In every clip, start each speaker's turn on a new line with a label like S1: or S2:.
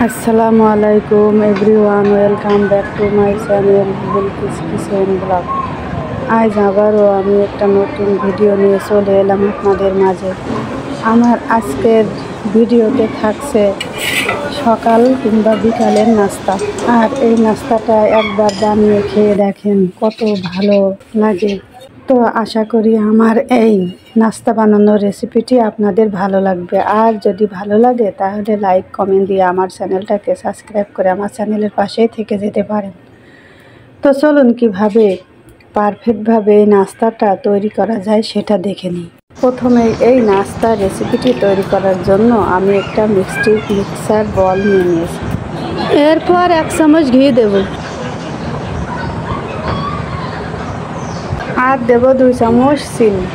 S1: আসসালামু আলাইকুম everyone, welcome back to my channel Bilkis kitchen blog. আজ আবারও আমি একটা নতুন ভিডিও নিয়ে চলে এলাম আপনাদের মাঝে। আমার আজকের ভিডিওতে থাকছে সকাল কিংবা বিকালের নাস্তা। আর এই নাস্তাটা একবার বানিয়ে খেয়ে দেখেন কত ভালো লাগে। তো আশা করি আমার এই নাস্তা বানানোর রেসিপিটি আপনাদের ভালো লাগবে। আর যদি ভালো লাগে তাহলে লাইক কমেন্ট দিয়ে আমার চ্যানেলটাকে সাবস্ক্রাইব করে আমার চ্যানেলের পাশেই থেকে যেতে পারেন। তো চলুন কিভাবে পারফেক্টভাবে এই নাস্তাটা তৈরি করা যায় সেটা দেখে নিই। প্রথমে এই নাস্তা রেসিপিটি তৈরি করার জন্য আমি একটা মিক্সার বল নিয়ে নিয়েছি। এরপর 1 চামচ ঘি দেব আর দেব 2 চামচ চিনি।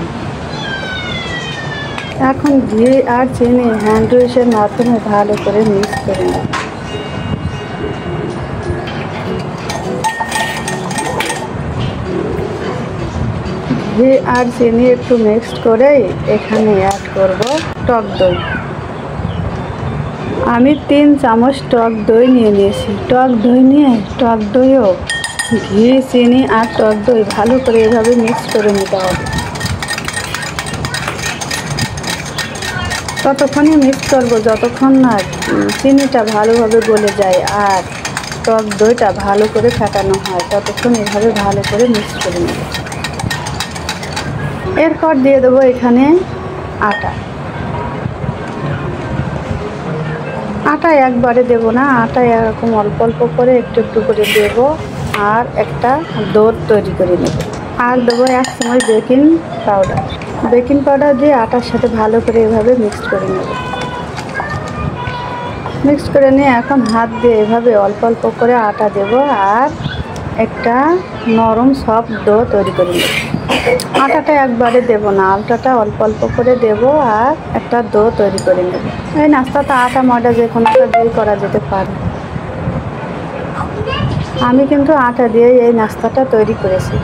S1: এখন ঘি আর চিনি হ্যান্ড উইশের মাধ্যমে ভালো করে মিক্স করে নেব। ঘি আর চিনি একটু মিক্সড করেই এখানে অ্যাড করব টক দই। আমি 3 চামচ টক দই নিয়ে নিয়েছি। টক দইও ঘি চিনি আর টক দই ভালো করে এভাবে মিক্স করে নিতে হবে। ততক্ষণই মিক্স করবো যতক্ষণ না চিনিটা ভালোভাবে গলে যায় আর টক দইটা ভালো করে ফেটানো হয়, ততক্ষণ এভাবে ভালো করে মিক্স করে নেব। এরপর দিয়ে দেবো এখানে আটা একবারে দেব না, আটা এরকম অল্প অল্প করে একটু একটু করে দেব। আর একটা ডো তৈরি করে নেব। আর দেবো 1 চামচ বেকিং পাউডার দিয়ে আটার সাথে ভালো করে এভাবে মিক্সড করে নেব। মিক্সড করে নিয়ে এখন হাত দিয়ে এভাবে অল্প অল্প করে আটা দেব আর একটা নরম সফট ডো তৈরি করে নেব। আটাটা একবারে দেব না, আটাটা অল্প অল্প করে দেব আর একটা ডো তৈরি করে নেব। এই নাস্তাটা আটা ময়দা যে কোনোটা দিয়ে করা যেতে পারে। আমি কিন্তু আটা দিয়ে এই নাস্তাটা তৈরি করেছি।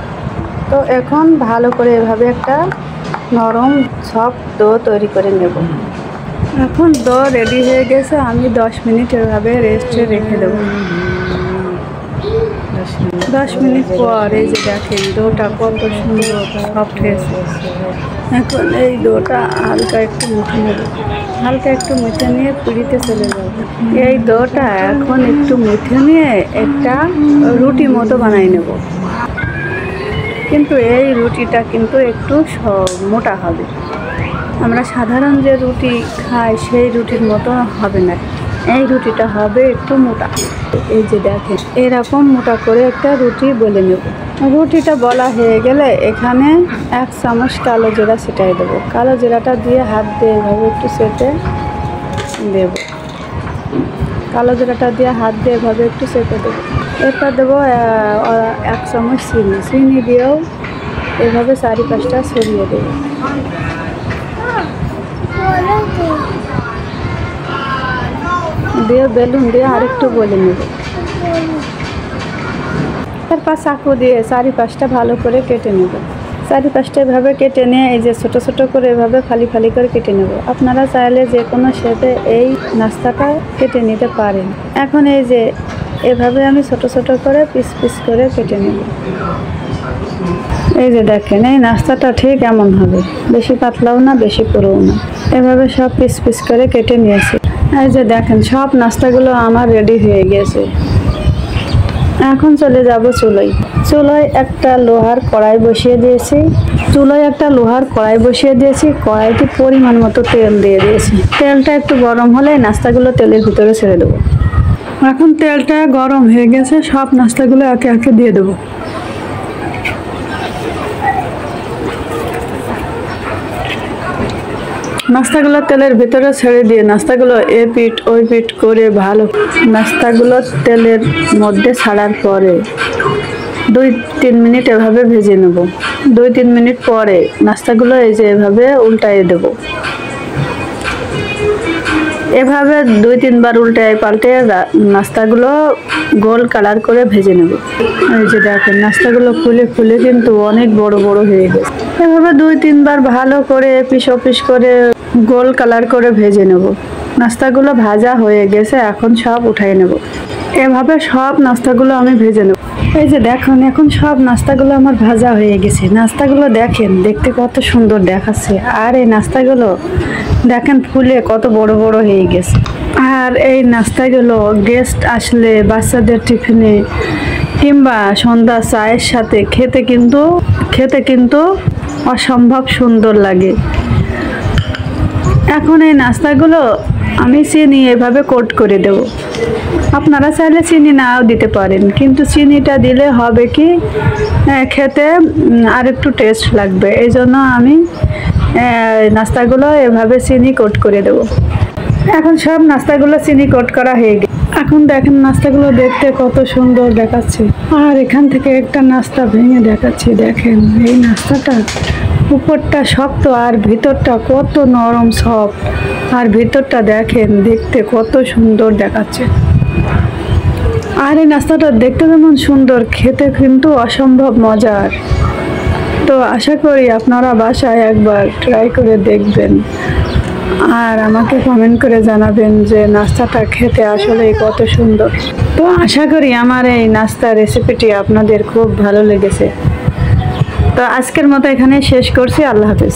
S1: তো এখন ভালো করে এভাবে একটা নরম সফট ডো তৈরি করে নেব। এখন ডো রেডি হয়ে গেছে, আমি 10 মিনিট এভাবে রেস্টে রেখে দেব। 10 মিনিট পর এই যে দেখেন ডোটা কত সুন্দর সফট হয়েছে। এখন এই ডোটা হালকা একটু মুঠে নিয়ে পুরিতে চলে যাব। এই ডোটা এখন একটু মুঠে নিয়ে একটা রুটি মতো বানাই নেব। কিন্তু এই রুটিটা কিন্তু একটু মোটা হবে। আমরা সাধারণ যে রুটি খাই সেই রুটির মতো হবে না, এই রুটিটা হবে একটু মোটা। এই যে দেখেন এরকম মোটা করে একটা রুটি বেলে নেব। রুটিটা বলা হয়ে গেলে এখানে 1 চামচ কালো জিরা ছিটাই দেবো। কালো জিরাটা দিয়ে হাত দিয়ে এভাবে একটু চেটে দেব। এরপর দেবো 1 চামচ চিনি দিয়েও এভাবে 4-5টা ছড়িয়ে দেবো। দিয়ে বেলুন দিয়ে আরেকটু বলে নেব। তারপর চাকু দিয়ে 4-5টা ভালো করে কেটে নেব। 4-5টা এভাবে কেটে নিয়ে এই যে ছোট ছোট করে এভাবে ফালি করে কেটে নেব। আপনারা চাইলে যে কোনো শেপে এই নাস্তাটা কেটে নিতে পারেন। এখন এই যে এভাবে আমি ছোট ছোট করে পিস করে কেটে নেব। এই যে দেখেন এই নাস্তাটা ঠিক এমন হবে, বেশি পাতলাও না বেশি পুরোও না। এভাবে সব পিস করে কেটে নিয়েছি। এই যে দেখেন সব নাস্তাগুলো আমার রেডি হয়ে গেছে। এখন চলে যাব চুলোয় একটা লোহার কড়াই বসিয়ে দিয়েছি। কড়াইতে পরিমাণ মতো তেল দিয়ে দিয়েছি। তেলটা একটু গরম হলে নাস্তাগুলো তেলের ভিতরে ছেড়ে দেবো। এখন তেলটা গরম হয়ে গেছে, সব নাস্তাগুলো একে একে দিয়ে দেবো। নাস্তাগুলো তেলের ভিতরে ছেড়ে দিয়ে নাস্তাগুলো এ পিঠ ওই পিঠ করে ভালো নাস্তাগুলো তেলের মধ্যে ছাড়ার পরে 2-3 মিনিট এভাবে ভেজে নেব। 2-3 মিনিট পরে নাস্তাগুলো এই যে এভাবে উল্টাইয়ে দেব। এভাবে 2-3 বার উল্টায় পাল্টে নাস্তাগুলো গোল কালার করে ভেজে নেব। এই যে দেখেন নাস্তাগুলো ফুলে কিন্তু অনেক বড় হয়ে গেছে। এভাবে 2-3 বার ভালো করে পিস করে গোল কালার করে ভেজে নেব। নাস্তাগুলো ভাজা হয়ে গেছে, এখন সব উঠাই নেব। এভাবে সব নাস্তাগুলো আমি ভেজে নেব। এই যে দেখুন, এখন সব নাস্তাগুলো আমার ভাজা হয়ে গেছে। নাস্তাগুলো দেখেন, দেখতে কত সুন্দর দেখাচ্ছে। আর এই নাস্তাগুলো দেখেন ফুলে কত বড় বড় হয়ে গেছে। আর এই নাস্তাগুলো গেস্ট আসলে বাচ্চাদের টিফিনে কিংবা সন্ধ্যা চায়ের সাথে খেতে কিন্তু অসম্ভব সুন্দর লাগে। এখন এই নাস্তাগুলো আমি চিনি এভাবে কোট করে দেব। আপনারা চাইলে চিনি নাও দিতে পারেন, কিন্তু চিনিটা দিলে হবে কি খেতে আর একটু টেস্ট লাগবে। এই জন্য আমি নাস্তাগুলো এভাবে চিনি কোট করে দেব। এখন সব নাস্তাগুলো চিনি কোট করা হয়ে গেছে। এখন দেখেন নাস্তাগুলো দেখতে কত সুন্দর দেখাচ্ছে। আর এখান থেকে একটা নাস্তা ভেঙে দেখাচ্ছি। দেখেন এই নাস্তাটা উপরটা শক্ত আর ভিতরটা কত নরম সফট। আর ভিতরটা দেখেন, দেখতে কত সুন্দর দেখাচ্ছে। আর এই নাস্তাটা দেখতে যেমন সুন্দর, খেতে কিন্তু অসম্ভব মজার। তো আশা করি আপনারা বাসায় একবার ট্রাই করে দেখবেন আর আমাকে কমেন্ট করে জানাবেন যে নাস্তাটা খেতে আসলে কত সুন্দর। তো আশা করি আমার এই নাস্তা রেসিপিটি আপনাদের খুব ভালো লেগেছে। তো আজকের মতো এখানে শেষ করছি। আল্লাহ হাফেজ।